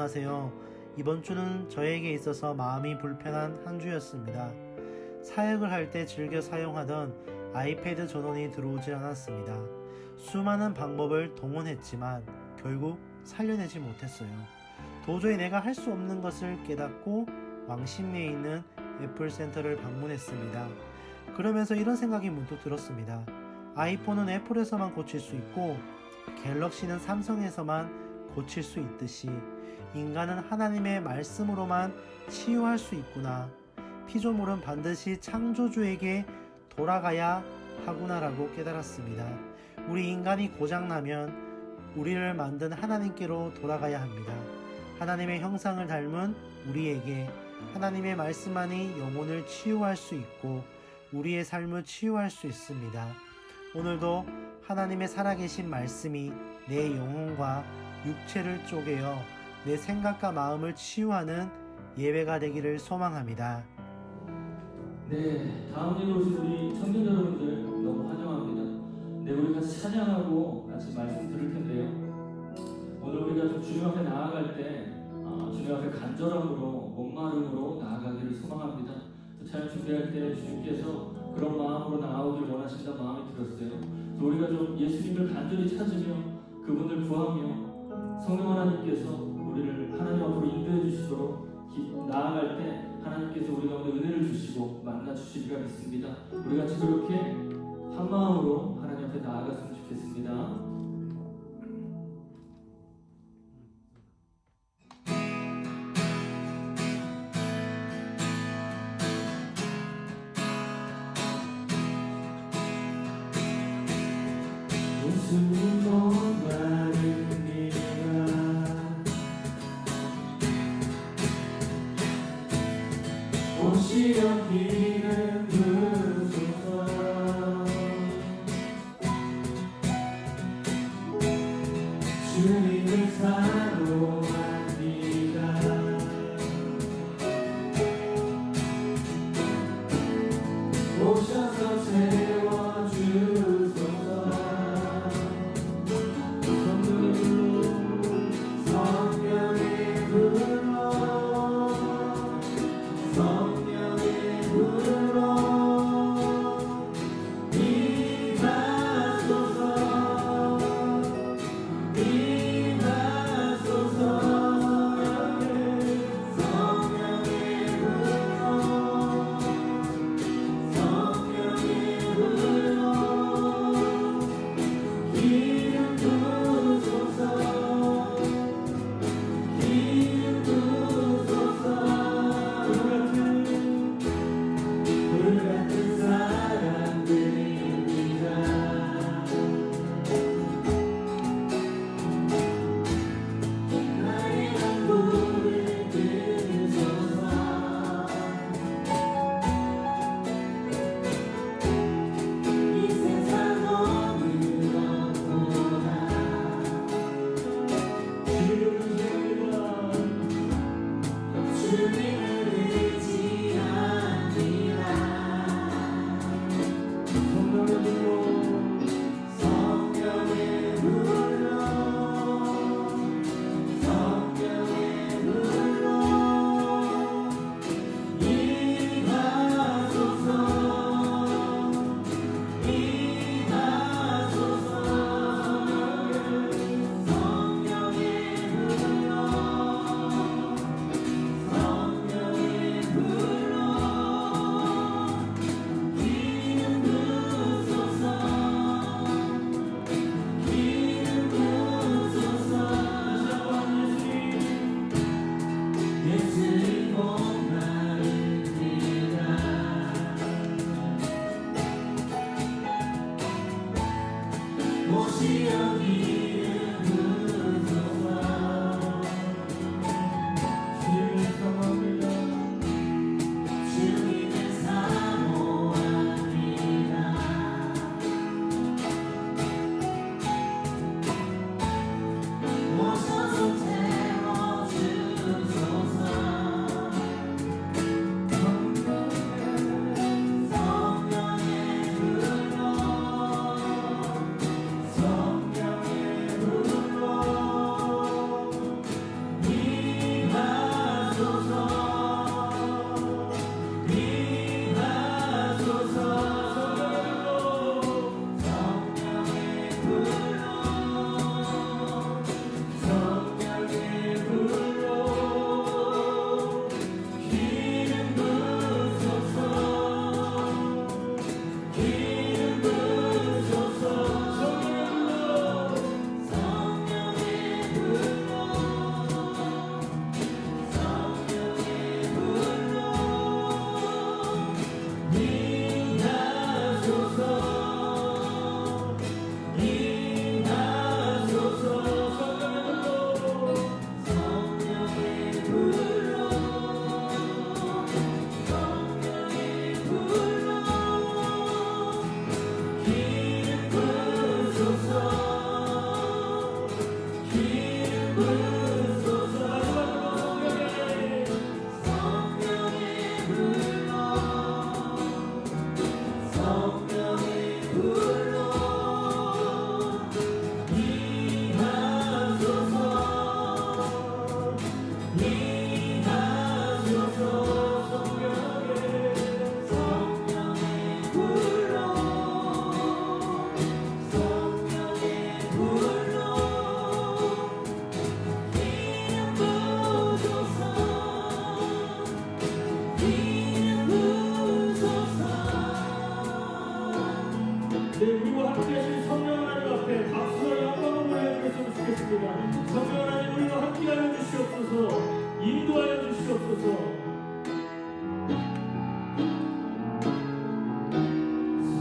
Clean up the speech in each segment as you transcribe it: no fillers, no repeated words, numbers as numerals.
안녕하세요. 이번 주는 저에게 있어서 마음이 불편한 한 주였습니다. 사역을 할 때 즐겨 사용하던 아이패드 전원이 들어오질 않았습니다. 수많은 방법을 동원했지만 결국 살려내지 못했어요. 도저히 내가 할 수 없는 것을 깨닫고 왕십리에 있는 애플센터를 방문했습니다. 그러면서 이런 생각이 문득 들었습니다. 아이폰은 애플에서만 고칠 수 있고 갤럭시는 삼성에서만 고칠 수 있듯이 인간은 하나님의 말씀으로만 치유할 수 있구나. 피조물은 반드시 창조주에게 돌아가야 하구나라고 깨달았습니다. 우리 인간이 고장나면 우리를 만든 하나님께로 돌아가야 합니다. 하나님의 형상을 닮은 우리에게 하나님의 말씀만이 영혼을 치유할 수 있고 우리의 삶을 치유할 수 있습니다. 오늘도 하나님의 살아계신 말씀이 내 영혼과 육체를 쪼개어 내 생각과 마음을 치유하는 예배가 되기를 소망합니다. 네, 다음 예로 오신 우리 청년 여러분들 너무 환영합니다. 네, 우리 같이 찬양하고 같이 말씀 들을 텐데요. 오늘 우리가 좀 주님 앞에 나아갈 때 주님 앞에 간절함으로 목마름으로 나아가기를 소망합니다. 찬양 준비할 때 주님께서 그런 마음으로 나아오길 원하신다는 마음이 들었어요. 또 우리가 좀 예수님을 간절히 찾으며 그분을 구하며 성령 하나님께서 우리를 하나님 앞으로 인도해 주시도록 나아갈 때 하나님께서 우리 가운데 은혜를 주시고 만나 주시리라 믿습니다. 우리 같이 그렇게 한 마음으로 하나님 앞에 나아갔으면 좋겠습니다. 예수님 목마른 네가 오시려 기름 부으소서. 주님을 사모합니다. 오셔서 채워주소서. 성령의 성령의 불로 임하소서 임하소서 성령의 불로 성령의 불로 기름 부으소서 기름 부으소서. 네, 우리와 함께 하신 성령 하나님 앞에 박수와 영광을 올려드렸으면 좋겠습니다. 성령 하나님 우리와 함께하여 주시옵소서. 인도하여 주시옵소서.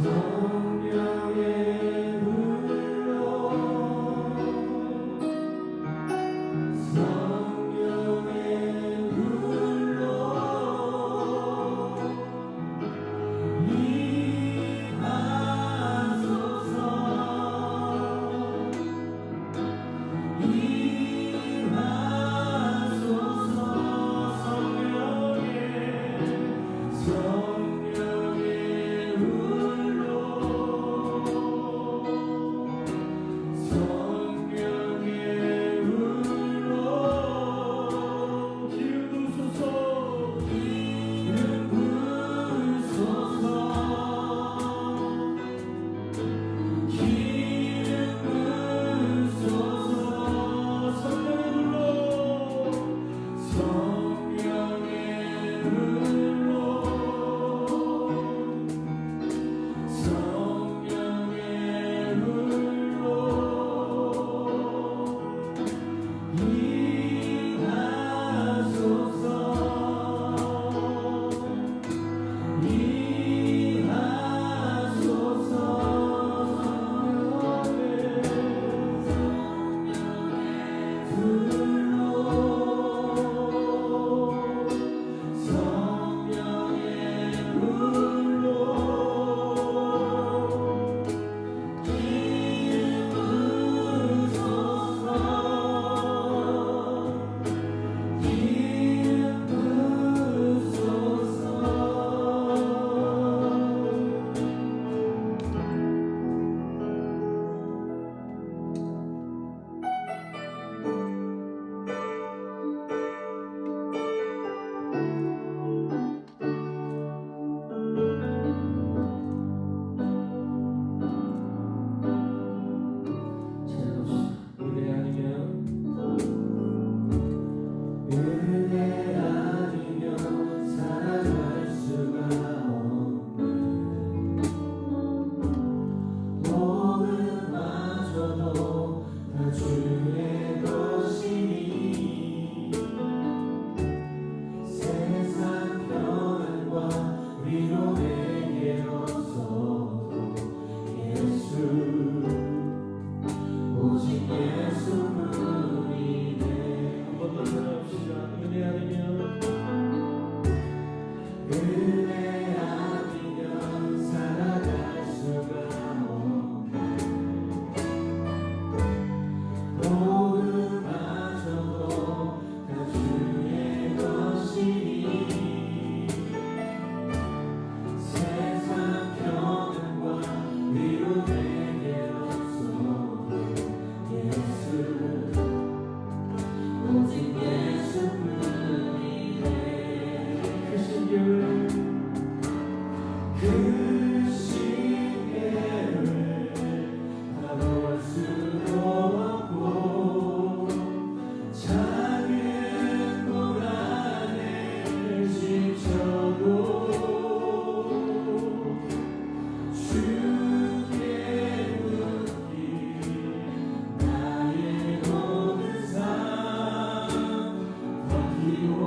성령의 불로 성령의 불로 임하소서 임하소서 성령의 불로 성령의 불로 기름 부으소서. 기름 부으소서 기름 부으소서 성령의 불로 성령의 불로 성령의 불로 임하소서 임하소서 성령의 불로 기름 부으소서 기름 부으소서. 은혜 아니면 은혜 아니면 살아갈 수가 없네. 모든마저도 다 주의 것이니 세상 평안과 위로 내게로서 예수 오직 예수뿐이네. 한 번 더 전합시다. 은혜 아니면 은혜 아니면 살아갈 수가 없네. 모든마저도 다 주의 것이니 세상 평안과 위로 내게로서 예수 오직 예수뿐이네. 그 신경을 그 시계를 바로 알 수도 없고 작은 물 안에 지쳐도 주께 묻기 나의 모든 삶 버티고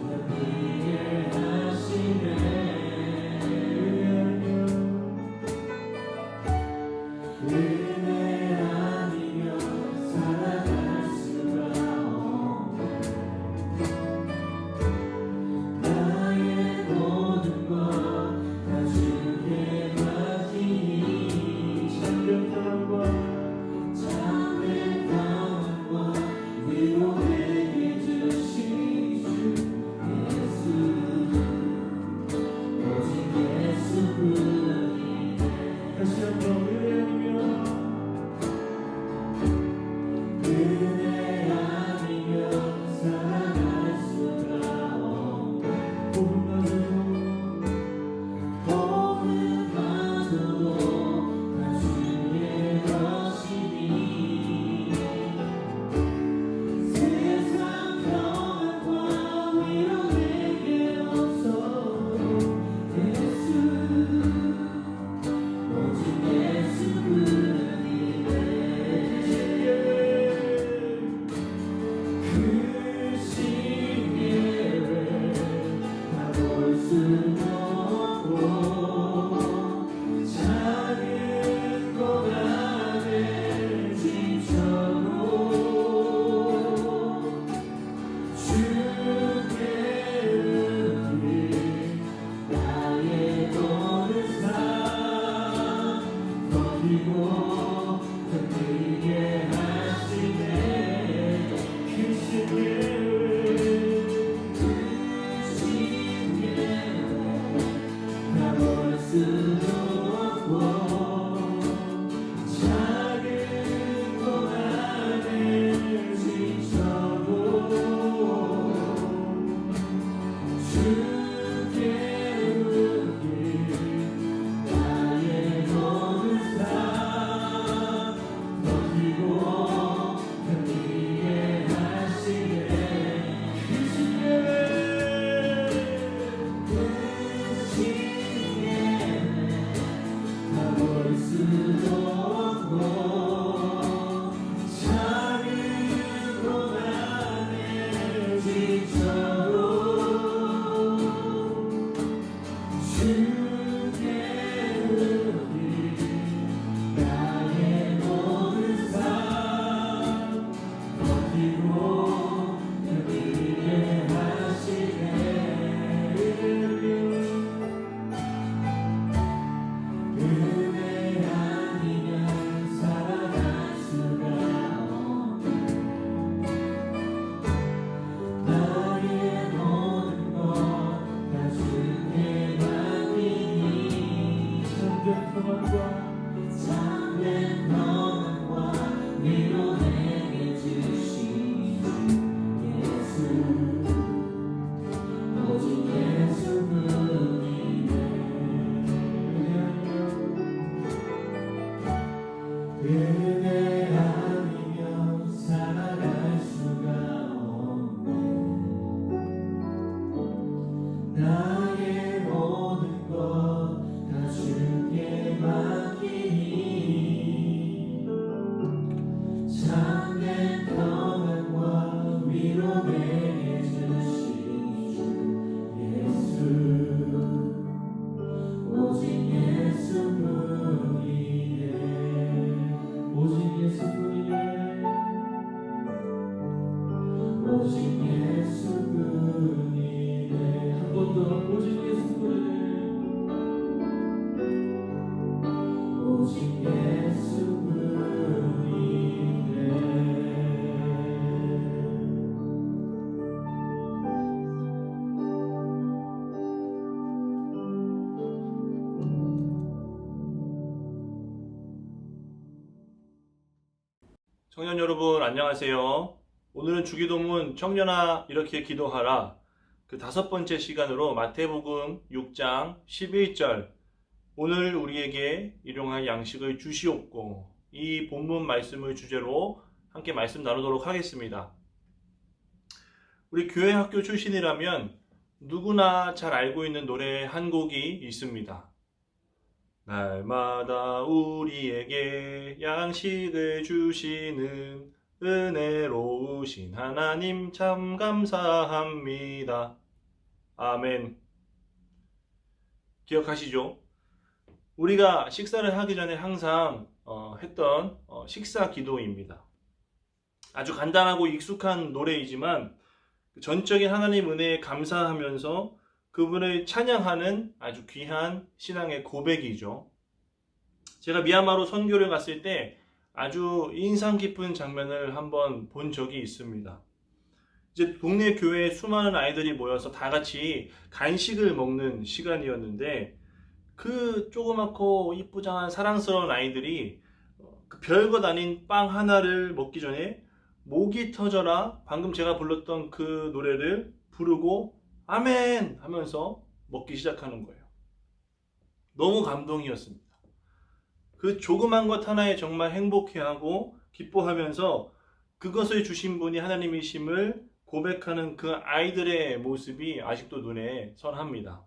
견디게 하시네. 수도 없고 작은 고난을 지쳐도 주께 웃길 나의 모든 삶 버티고 견디게 하시네 볼 수도 없고 작은 고난에 지쳐도 주께 웃길 나의 모든 삶 버티고 견디게 하시네 은혜 아니면 살아갈 수가 없네 나의 모든 것 다 주께 맡기니 참된 평안과 위로 내게 주신 예수 오직 예수뿐이네 은혜 아니면 살아갈 수가 없네 나의 모든 것 다 주께 맡기니 참된 평안과 위로 내게 주신 주 예수 오직 예수뿐이네 오직 예수뿐이네 오직 예수뿐이네 한 번 더 오직 예수뿐이네 오직 예수뿐이네 청년 여러분 안녕하세요. 오늘은 주기도문 청년아 이렇게 기도하라 그 5번째 시간으로 마태복음 6장 11절 오늘 우리에게 일용할 양식을 주시옵고 이 본문 말씀을 주제로 함께 말씀 나누도록 하겠습니다. 우리 교회 학교 출신이라면 누구나 잘 알고 있는 노래 한 곡이 있습니다. 날마다 우리에게 양식을 주시는 은혜로우신 하나님 참 감사합니다. 아멘. 기억하시죠? 우리가 식사를 하기 전에 항상 했던 식사 기도입니다. 아주 간단하고 익숙한 노래이지만 전적인 하나님 은혜에 감사하면서 그분을 찬양하는 아주 귀한 신앙의 고백이죠. 제가 미얀마로 선교를 갔을 때 아주 인상 깊은 장면을 한번 본 적이 있습니다. 이제 동네 교회에 수많은 아이들이 모여서 다 같이 간식을 먹는 시간이었는데 그 조그맣고 이쁘장한 사랑스러운 아이들이 그 별것 아닌 빵 하나를 먹기 전에 목이 터져라 방금 제가 불렀던 그 노래를 부르고 아멘 하면서 먹기 시작하는 거예요. 너무 감동이었습니다. 그 조그만 것 하나에 정말 행복해하고 기뻐하면서 그것을 주신 분이 하나님이심을 고백하는 그 아이들의 모습이 아직도 눈에 선합니다.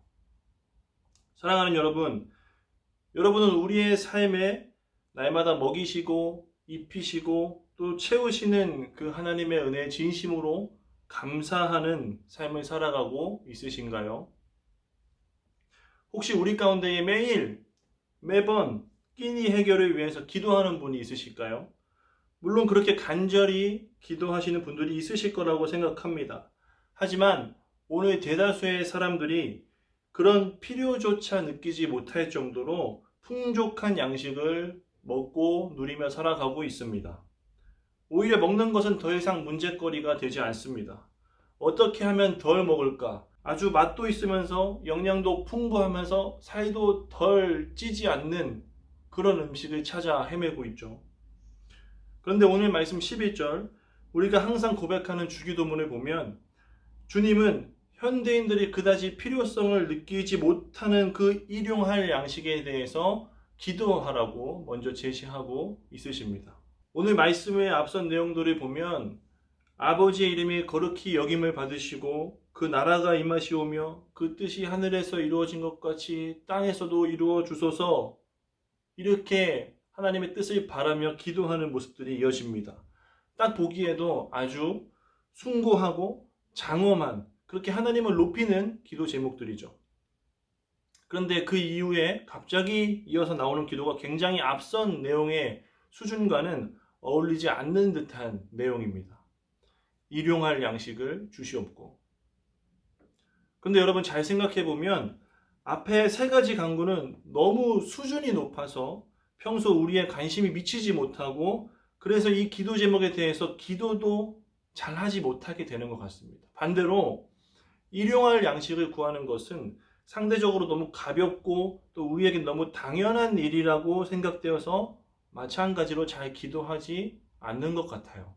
사랑하는 여러분, 여러분은 우리의 삶에 날마다 먹이시고 입히시고 또 채우시는 그 하나님의 은혜에 진심으로 감사하는 삶을 살아가고 있으신가요? 혹시 우리 가운데에 매번 끼니 해결을 위해서 기도하는 분이 있으실까요? 물론 그렇게 간절히 기도하시는 분들이 있으실 거라고 생각합니다. 하지만 오늘 대다수의 사람들이 그런 필요조차 느끼지 못할 정도로 풍족한 양식을 먹고 누리며 살아가고 있습니다. 오히려 먹는 것은 더 이상 문제거리가 되지 않습니다. 어떻게 하면 덜 먹을까? 아주 맛도 있으면서 영양도 풍부하면서 살도 덜 찌지 않는 그런 음식을 찾아 헤매고 있죠. 그런데 오늘 말씀 11절, 우리가 항상 고백하는 주기도문을 보면 주님은 현대인들이 그다지 필요성을 느끼지 못하는 그 일용할 양식에 대해서 기도하라고 먼저 제시하고 있으십니다. 오늘 말씀의 앞선 내용들을 보면 아버지의 이름이 거룩히 여김을 받으시고 그 나라가 임하시오며 그 뜻이 하늘에서 이루어진 것 같이 땅에서도 이루어 주소서, 이렇게 하나님의 뜻을 바라며 기도하는 모습들이 이어집니다. 딱 보기에도 아주 숭고하고 장엄한, 그렇게 하나님을 높이는 기도 제목들이죠. 그런데 그 이후에 갑자기 이어서 나오는 기도가 굉장히 앞선 내용의 수준과는 어울리지 않는 듯한 내용입니다. 일용할 양식을 주시옵고. 근데 여러분 잘 생각해 보면 앞에 세 가지 간구는 너무 수준이 높아서 평소 우리의 관심이 미치지 못하고, 그래서 이 기도 제목에 대해서 기도도 잘 하지 못하게 되는 것 같습니다. 반대로 일용할 양식을 구하는 것은 상대적으로 너무 가볍고 또 우리에게 너무 당연한 일이라고 생각되어서 마찬가지로 잘 기도하지 않는 것 같아요.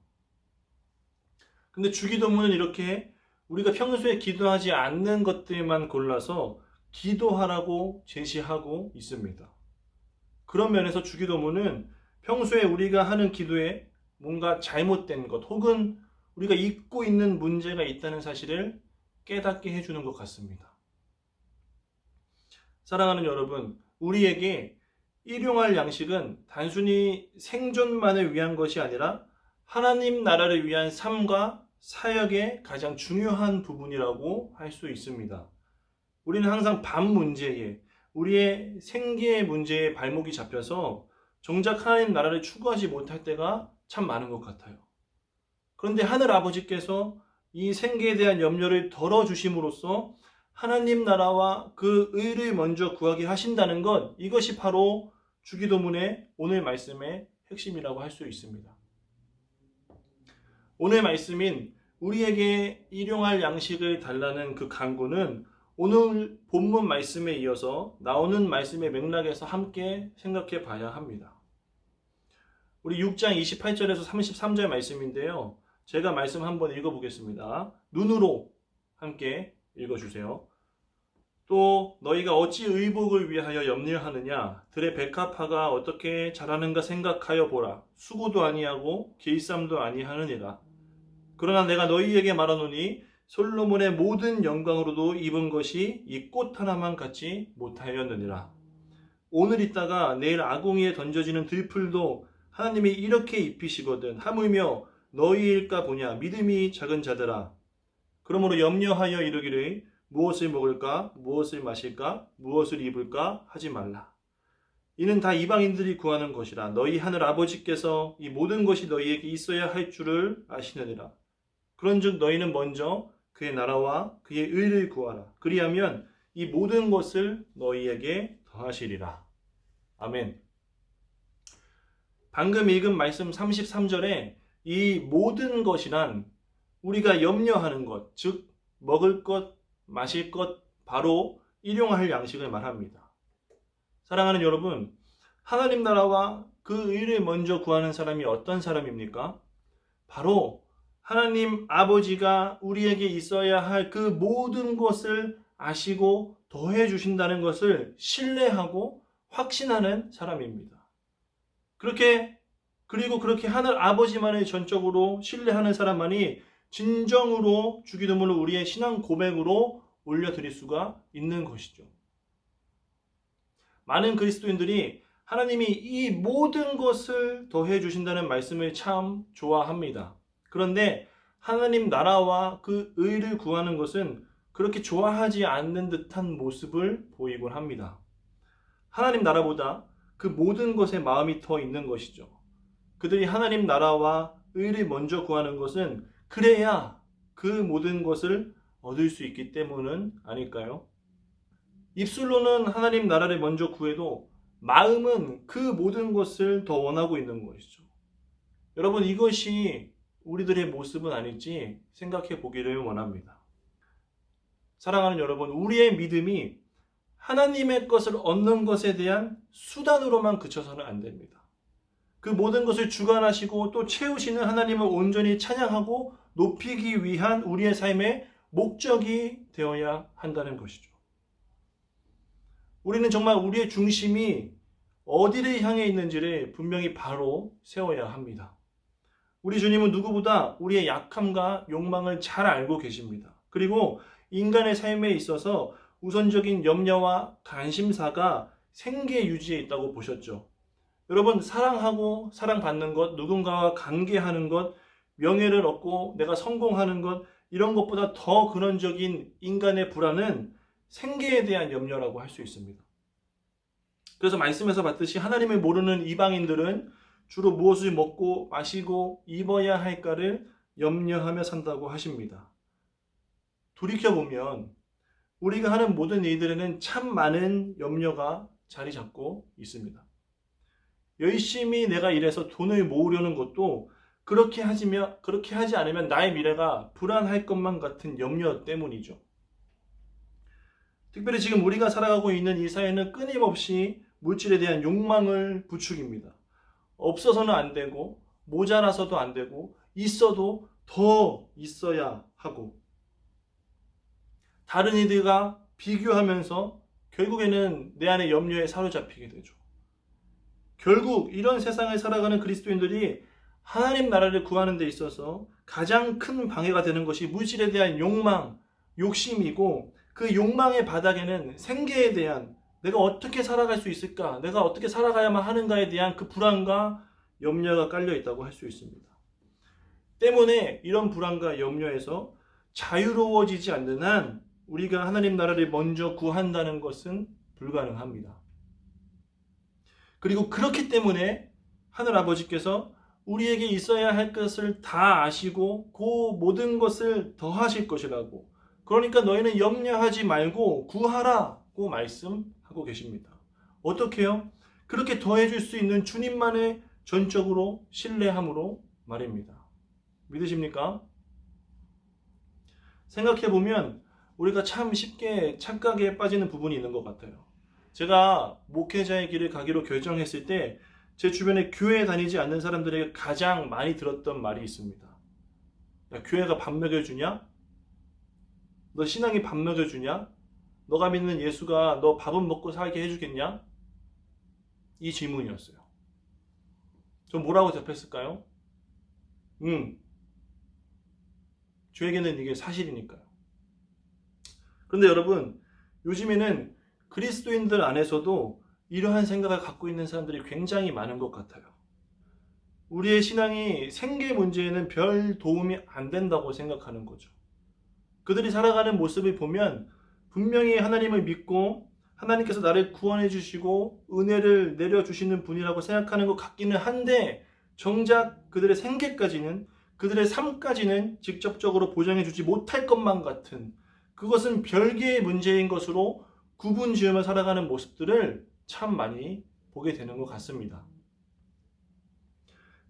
근데 주기도문은 이렇게 우리가 평소에 기도하지 않는 것들만 골라서 기도하라고 제시하고 있습니다. 그런 면에서 주기도문은 평소에 우리가 하는 기도에 뭔가 잘못된 것 혹은 우리가 잊고 있는 문제가 있다는 사실을 깨닫게 해주는 것 같습니다. 사랑하는 여러분, 우리에게 일용할 양식은 단순히 생존만을 위한 것이 아니라 하나님 나라를 위한 삶과 사역의 가장 중요한 부분이라고 할 수 있습니다. 우리는 항상 밥 문제에, 우리의 생계의 문제에 발목이 잡혀서 정작 하나님 나라를 추구하지 못할 때가 참 많은 것 같아요. 그런데 하늘 아버지께서 이 생계에 대한 염려를 덜어주심으로써 하나님 나라와 그 의를 먼저 구하게 하신다는 것, 이것이 바로 주기도문의 오늘 말씀의 핵심이라고 할 수 있습니다. 오늘 말씀인 우리에게 일용할 양식을 달라는 그 간구는 오늘 본문 말씀에 이어서 나오는 말씀의 맥락에서 함께 생각해 봐야 합니다. 우리 6장 28절에서 33절 말씀인데요. 제가 말씀 한번 읽어보겠습니다. 눈으로 함께 읽어주세요. 또 너희가 어찌 의복을 위하여 염려하느냐? 들의 백합화가 어떻게 자라는가 생각하여 보라. 수고도 아니하고 길쌈도 아니하느니라. 그러나 내가 너희에게 말하노니 솔로몬의 모든 영광으로도 입은 것이 이 꽃 하나만 갖지 못하였느니라. 오늘 있다가 내일 아궁이에 던져지는 들풀도 하나님이 이렇게 입히시거든. 하물며 너희일까 보냐. 믿음이 작은 자들아. 그러므로 염려하여 이르기를 무엇을 먹을까, 무엇을 마실까, 무엇을 입을까 하지 말라. 이는 다 이방인들이 구하는 것이라. 너희 하늘 아버지께서 이 모든 것이 너희에게 있어야 할 줄을 아시느니라. 그런즉 너희는 먼저 그의 나라와 그의 의를 구하라. 그리하면 이 모든 것을 너희에게 더하시리라. 아멘. 방금 읽은 말씀 33절에 이 모든 것이란 우리가 염려하는 것, 즉 먹을 것, 마실 것, 바로 일용할 양식을 말합니다. 사랑하는 여러분, 하나님 나라와 그 의를 먼저 구하는 사람이 어떤 사람입니까? 바로 하나님 아버지가 우리에게 있어야 할 그 모든 것을 아시고 더해 주신다는 것을 신뢰하고 확신하는 사람입니다. 그리고 그렇게 하늘 아버지만을 전적으로 신뢰하는 사람만이 진정으로 주기도문을 우리의 신앙 고백으로 올려드릴 수가 있는 것이죠. 많은 그리스도인들이 하나님이 이 모든 것을 더해 주신다는 말씀을 참 좋아합니다. 그런데 하나님 나라와 그 의를 구하는 것은 그렇게 좋아하지 않는 듯한 모습을 보이곤 합니다. 하나님 나라보다 그 모든 것에 마음이 더 있는 것이죠. 그들이 하나님 나라와 의를 먼저 구하는 것은 그래야 그 모든 것을 얻을 수 있기 때문은 아닐까요? 입술로는 하나님 나라를 먼저 구해도 마음은 그 모든 것을 더 원하고 있는 것이죠. 여러분, 이것이 우리들의 모습은 아닐지 생각해 보기를 원합니다. 사랑하는 여러분, 우리의 믿음이 하나님의 것을 얻는 것에 대한 수단으로만 그쳐서는 안 됩니다. 그 모든 것을 주관하시고 또 채우시는 하나님을 온전히 찬양하고 높이기 위한 우리의 삶의 목적이 되어야 한다는 것이죠. 우리는 정말 우리의 중심이 어디를 향해 있는지를 분명히 바로 세워야 합니다. 우리 주님은 누구보다 우리의 약함과 욕망을 잘 알고 계십니다. 그리고 인간의 삶에 있어서 우선적인 염려와 관심사가 생계 유지에 있다고 보셨죠. 여러분, 사랑하고 사랑받는 것, 누군가와 관계하는 것, 명예를 얻고 내가 성공하는 것, 이런 것보다 더 근원적인 인간의 불안은 생계에 대한 염려라고 할 수 있습니다. 그래서 말씀에서 봤듯이 하나님을 모르는 이방인들은 주로 무엇을 먹고 마시고 입어야 할까를 염려하며 산다고 하십니다. 돌이켜보면 우리가 하는 모든 일들에는 참 많은 염려가 자리 잡고 있습니다. 열심히 내가 일해서 돈을 모으려는 것도 그렇게 하지 않으면 나의 미래가 불안할 것만 같은 염려 때문이죠. 특별히 지금 우리가 살아가고 있는 이 사회는 끊임없이 물질에 대한 욕망을 부추깁니다. 없어서는 안 되고 모자라서도 안 되고 있어도 더 있어야 하고 다른 이들과 비교하면서 결국에는 내 안의 염려에 사로잡히게 되죠. 결국 이런 세상을 살아가는 그리스도인들이 하나님 나라를 구하는 데 있어서 가장 큰 방해가 되는 것이 물질에 대한 욕망, 욕심이고 그 욕망의 바닥에는 생계에 대한 내가 어떻게 살아갈 수 있을까? 내가 어떻게 살아가야만 하는가에 대한 그 불안과 염려가 깔려 있다고 할 수 있습니다. 때문에 이런 불안과 염려에서 자유로워지지 않는 한 우리가 하나님 나라를 먼저 구한다는 것은 불가능합니다. 그리고 그렇기 때문에 하늘 아버지께서 우리에게 있어야 할 것을 다 아시고 그 모든 것을 더하실 것이라고, 그러니까 너희는 염려하지 말고 구하라고 말씀하고 계십니다. 어떻게요? 그렇게 더해줄 수 있는 주님만을 전적으로 신뢰함으로 말입니다. 믿으십니까? 생각해보면 우리가 참 쉽게 착각에 빠지는 부분이 있는 것 같아요. 제가 목회자의 길을 가기로 결정했을 때 제 주변에 교회에 다니지 않는 사람들에게 가장 많이 들었던 말이 있습니다. 야, 교회가 밥 먹여주냐? 너 신앙이 밥 먹여주냐? 너가 믿는 예수가 너 밥은 먹고 살게 해주겠냐? 이 질문이었어요. 저 뭐라고 답했을까요? 저에게는 이게 사실이니까요. 그런데 여러분, 요즘에는 그리스도인들 안에서도 이러한 생각을 갖고 있는 사람들이 굉장히 많은 것 같아요. 우리의 신앙이 생계 문제에는 별 도움이 안 된다고 생각하는 거죠. 그들이 살아가는 모습을 보면 분명히 하나님을 믿고 하나님께서 나를 구원해 주시고 은혜를 내려주시는 분이라고 생각하는 것 같기는 한데 정작 그들의 생계까지는, 그들의 삶까지는 직접적으로 보장해 주지 못할 것만 같은, 그것은 별개의 문제인 것으로 구분 지으며 살아가는 모습들을 참 많이 보게 되는 것 같습니다.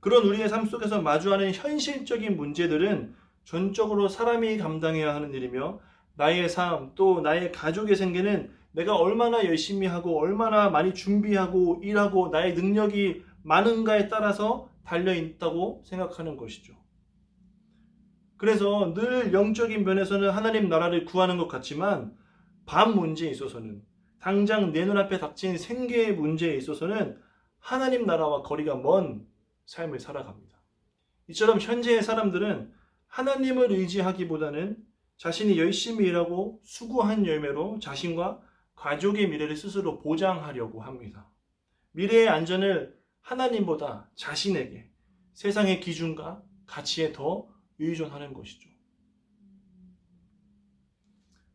그런 우리의 삶 속에서 마주하는 현실적인 문제들은 전적으로 사람이 감당해야 하는 일이며 나의 삶, 또 나의 가족의 생계는 내가 얼마나 열심히 하고 얼마나 많이 준비하고 일하고 나의 능력이 많은가에 따라서 달려있다고 생각하는 것이죠. 그래서 늘 영적인 면에서는 하나님 나라를 구하는 것 같지만 밥 문제에 있어서는, 당장 내 눈앞에 닥친 생계의 문제에 있어서는 하나님 나라와 거리가 먼 삶을 살아갑니다. 이처럼 현재의 사람들은 하나님을 의지하기보다는 자신이 열심히 일하고 수고한 열매로 자신과 가족의 미래를 스스로 보장하려고 합니다. 미래의 안전을 하나님보다 자신에게, 세상의 기준과 가치에 더 의존하는 것이죠.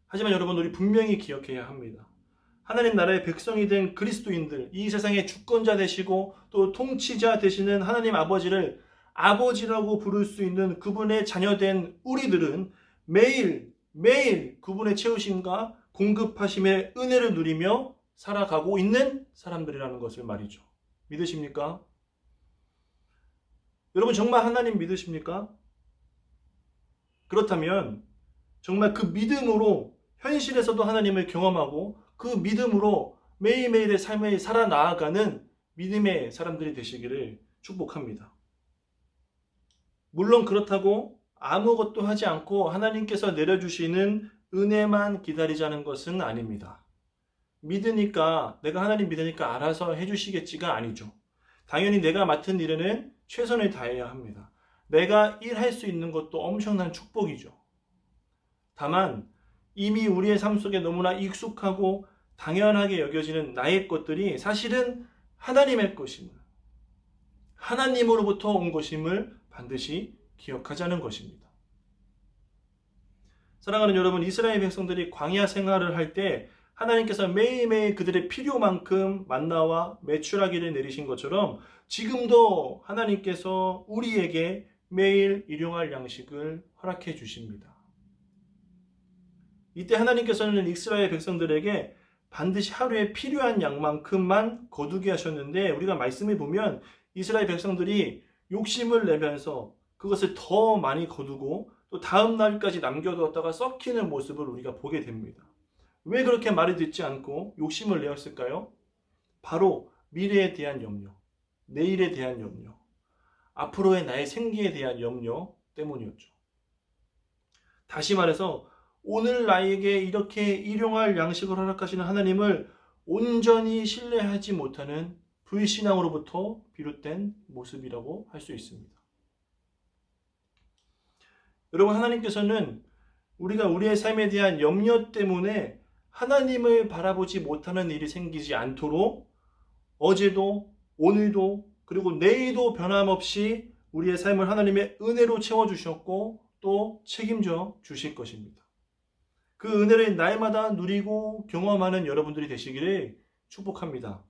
하지만 여러분, 우리 분명히 기억해야 합니다. 하나님 나라의 백성이 된 그리스도인들, 이 세상의 주권자 되시고 또 통치자 되시는 하나님 아버지를 아버지라고 부를 수 있는 그분의 자녀된 우리들은 매일 그분의 채우심과 공급하심의 은혜를 누리며 살아가고 있는 사람들이라는 것을 말이죠. 믿으십니까? 여러분, 정말 하나님 믿으십니까? 그렇다면 정말 그 믿음으로 현실에서도 하나님을 경험하고 그 믿음으로 매일매일의 삶을 살아나아가는 믿음의 사람들이 되시기를 축복합니다. 물론 그렇다고 아무것도 하지 않고 하나님께서 내려주시는 은혜만 기다리자는 것은 아닙니다. 믿으니까, 내가 하나님 믿으니까 알아서 해주시겠지가 아니죠. 당연히 내가 맡은 일에는 최선을 다해야 합니다. 내가 일할 수 있는 것도 엄청난 축복이죠. 다만 이미 우리의 삶 속에 너무나 익숙하고 당연하게 여겨지는 나의 것들이 사실은 하나님의 것임을, 하나님으로부터 온 것임을 반드시 기억하자는 것입니다. 사랑하는 여러분, 이스라엘 백성들이 광야 생활을 할 때 하나님께서 매일매일 그들의 필요만큼 만나와 메추라기를 내리신 것처럼 지금도 하나님께서 우리에게 매일 일용할 양식을 허락해 주십니다. 이때 하나님께서는 이스라엘 백성들에게 반드시 하루에 필요한 양만큼만 거두게 하셨는데, 우리가 말씀을 보면 이스라엘 백성들이 욕심을 내면서 그것을 더 많이 거두고 또 다음 날까지 남겨두었다가 썩히는 모습을 우리가 보게 됩니다. 왜 그렇게 말을 듣지 않고 욕심을 내었을까요? 바로 미래에 대한 염려, 내일에 대한 염려, 앞으로의 나의 생기에 대한 염려 때문이었죠. 다시 말해서 오늘 나에게 이렇게 일용할 양식을 허락하시는 하나님을 온전히 신뢰하지 못하는 불신앙으로부터 비롯된 모습이라고 할 수 있습니다. 여러분, 하나님께서는 우리가 우리의 삶에 대한 염려 때문에 하나님을 바라보지 못하는 일이 생기지 않도록 어제도 오늘도 그리고 내일도 변함없이 우리의 삶을 하나님의 은혜로 채워주셨고 또 책임져 주실 것입니다. 그 은혜를 날마다 누리고 경험하는 여러분들이 되시기를 축복합니다.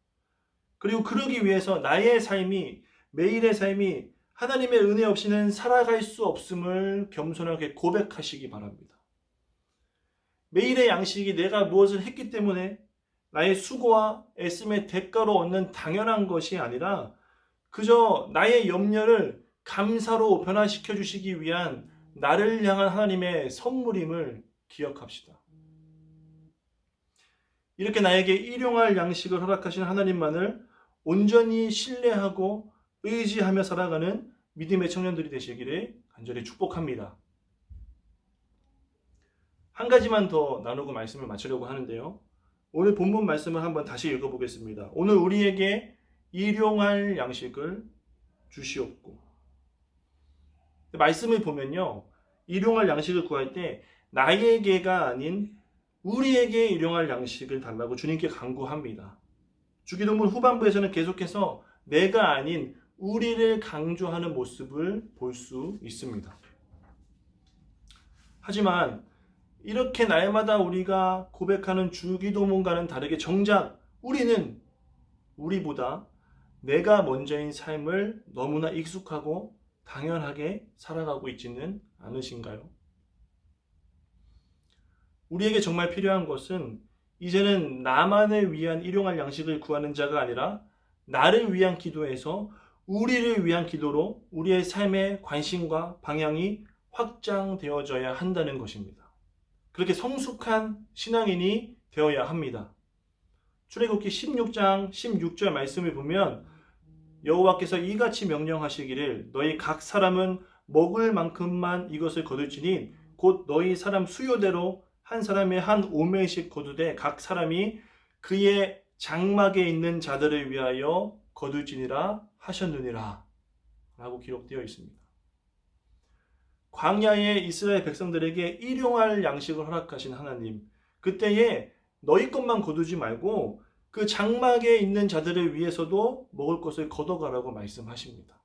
그리고 그러기 위해서 나의 삶이, 매일의 삶이 하나님의 은혜 없이는 살아갈 수 없음을 겸손하게 고백하시기 바랍니다. 매일의 양식이 내가 무엇을 했기 때문에 나의 수고와 애씀의 대가로 얻는 당연한 것이 아니라 그저 나의 염려를 감사로 변화시켜 주시기 위한 나를 향한 하나님의 선물임을 기억합시다. 이렇게 나에게 일용할 양식을 허락하신 하나님만을 온전히 신뢰하고 의지하며 살아가는 믿음의 청년들이 되시기를 간절히 축복합니다. 한 가지만 더 나누고 말씀을 마치려고 하는데요. 오늘 본문 말씀을 한번 다시 읽어보겠습니다. 오늘 우리에게 일용할 양식을 주시옵고. 말씀을 보면요, 일용할 양식을 구할 때 나에게가 아닌 우리에게 일용할 양식을 달라고 주님께 간구합니다. 주기도문 후반부에서는 계속해서 내가 아닌 우리를 강조하는 모습을 볼 수 있습니다. 하지만 이렇게 날마다 우리가 고백하는 주기도문과는 다르게 정작 우리는 우리보다 내가 먼저인 삶을 너무나 익숙하고 당연하게 살아가고 있지는 않으신가요? 우리에게 정말 필요한 것은 이제는 나만을 위한 일용할 양식을 구하는 자가 아니라 나를 위한 기도에서 우리를 위한 기도로 우리의 삶의 관심과 방향이 확장되어져야 한다는 것입니다. 그렇게 성숙한 신앙인이 되어야 합니다. 출애굽기 16장 16절 말씀을 보면 여호와께서 이같이 명령하시기를 너희 각 사람은 먹을 만큼만 이것을 거둘지니 곧 너희 사람 수요대로 한 사람의 한 오멜씩 거두되 각 사람이 그의 장막에 있는 자들을 위하여 거둘지니라 하셨느니라 라고 기록되어 있습니다. 광야의 이스라엘 백성들에게 일용할 양식을 허락하신 하나님, 그때에 너희 것만 거두지 말고 그 장막에 있는 자들을 위해서도 먹을 것을 걷어가라고 말씀하십니다.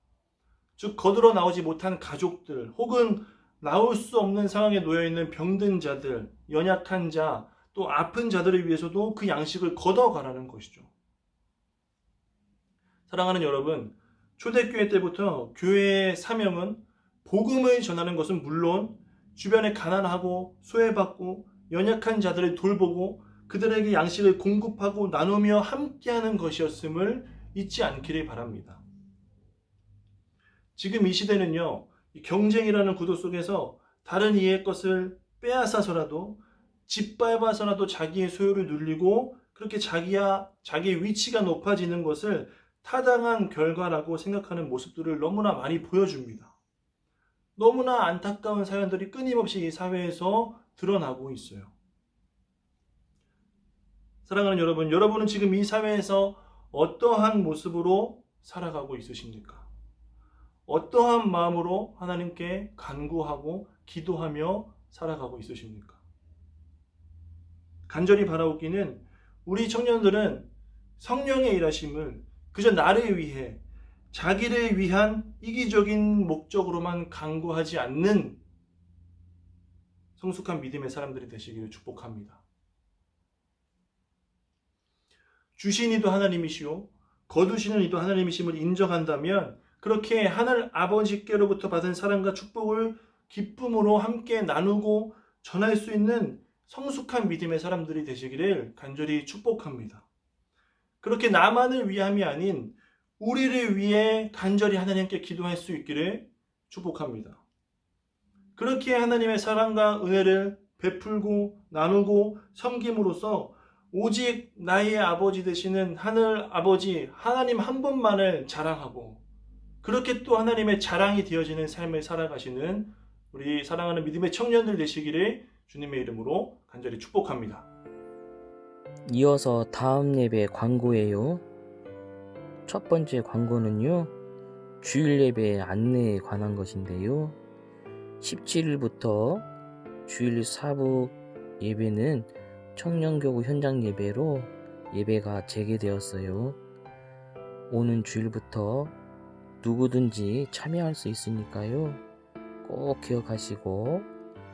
즉 거들어 나오지 못한 가족들 혹은 나올 수 없는 상황에 놓여있는 병든 자들, 연약한 자, 또 아픈 자들을 위해서도 그 양식을 걷어가라는 것이죠. 사랑하는 여러분, 초대교회 때부터 교회의 사명은 복음을 전하는 것은 물론 주변에 가난하고 소외받고 연약한 자들을 돌보고 그들에게 양식을 공급하고 나누며 함께하는 것이었음을 잊지 않기를 바랍니다. 지금 이 시대는요, 경쟁이라는 구도 속에서 다른 이의 것을 빼앗아서라도 짓밟아서라도 자기의 소유를 누리고 그렇게 자기의 위치가 높아지는 것을 타당한 결과라고 생각하는 모습들을 너무나 많이 보여줍니다. 너무나 안타까운 사연들이 끊임없이 이 사회에서 드러나고 있어요. 사랑하는 여러분, 여러분은 지금 이 사회에서 어떠한 모습으로 살아가고 있으십니까? 어떠한 마음으로 하나님께 간구하고 기도하며 살아가고 있으십니까? 간절히 바라옵기는 우리 청년들은 성령의 일하심을 그저 나를 위해 자기를 위한 이기적인 목적으로만 간구하지 않는 성숙한 믿음의 사람들이 되시기를 축복합니다. 주신 이도 하나님이시오 거두시는 이도 하나님이심을 인정한다면 그렇게 하늘 아버지께로부터 받은 사랑과 축복을 기쁨으로 함께 나누고 전할 수 있는 성숙한 믿음의 사람들이 되시기를 간절히 축복합니다. 그렇게 나만을 위함이 아닌 우리를 위해 간절히 하나님께 기도할 수 있기를 축복합니다. 그렇게 하나님의 사랑과 은혜를 베풀고 나누고 섬김으로써 오직 나의 아버지 되시는 하늘 아버지 하나님 한 분만을 자랑하고 그렇게 또 하나님의 자랑이 되어지는 삶을 살아가시는 우리 사랑하는 믿음의 청년들 되시기를 주님의 이름으로 간절히 축복합니다. 이어서 다음 예배 광고예요. 첫 번째 광고는요, 주일 예배 안내에 관한 것인데요. 17일부터 주일 사부 예배는 청년교구 현장 예배로 예배가 재개되었어요. 오는 주일부터 누구든지 참여할 수 있으니까요. 꼭 기억하시고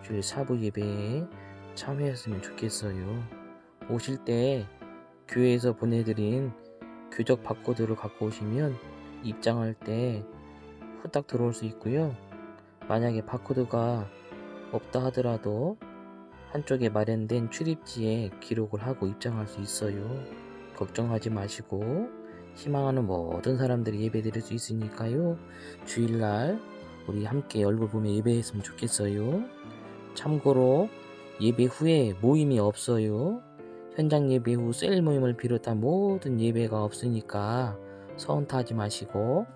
주일 사부 예배에 참여했으면 좋겠어요. 오실 때 교회에서 보내드린 교적 바코드를 갖고 오시면 입장할 때 후딱 들어올 수 있고요. 만약에 바코드가 없다 하더라도 한쪽에 마련된 출입지에 기록을 하고 입장할 수 있어요. 걱정하지 마시고 희망하는 모든 사람들이 예배 드릴 수 있으니까요. 주일날 우리 함께 얼굴 보며 예배했으면 좋겠어요. 참고로 예배 후에 모임이 없어요. 현장 예배 후 셀 모임을 비롯한 모든 예배가 없으니까 서운 타지 마시고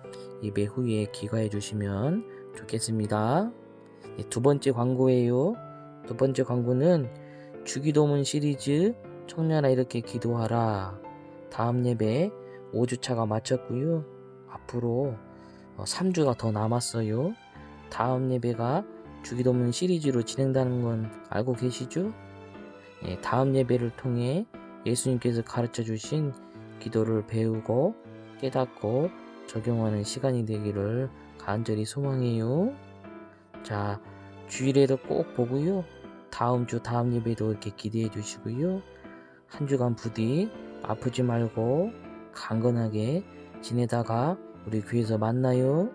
예배 후에 기가해 주시면 좋겠습니다. 두 번째 광고예요. 두 번째 광고는 주기도문 시리즈 청년아 이렇게 기도하라. 다음 예배 5주차가 마쳤고요. 앞으로 3주가 더 남았어요. 다음 예배가 주기도문 시리즈로 진행되는 건 알고 계시죠? 다음 예배를 통해 예수님께서 가르쳐 주신 기도를 배우고 깨닫고 적용하는 시간이 되기를 간절히 소망해요. 자, 주일에도 꼭 보고요. 다음 주 다음 예배도 이렇게 기대해 주시고요. 한 주간 부디 아프지 말고 강건하게 지내다가 우리 교회에서 만나요.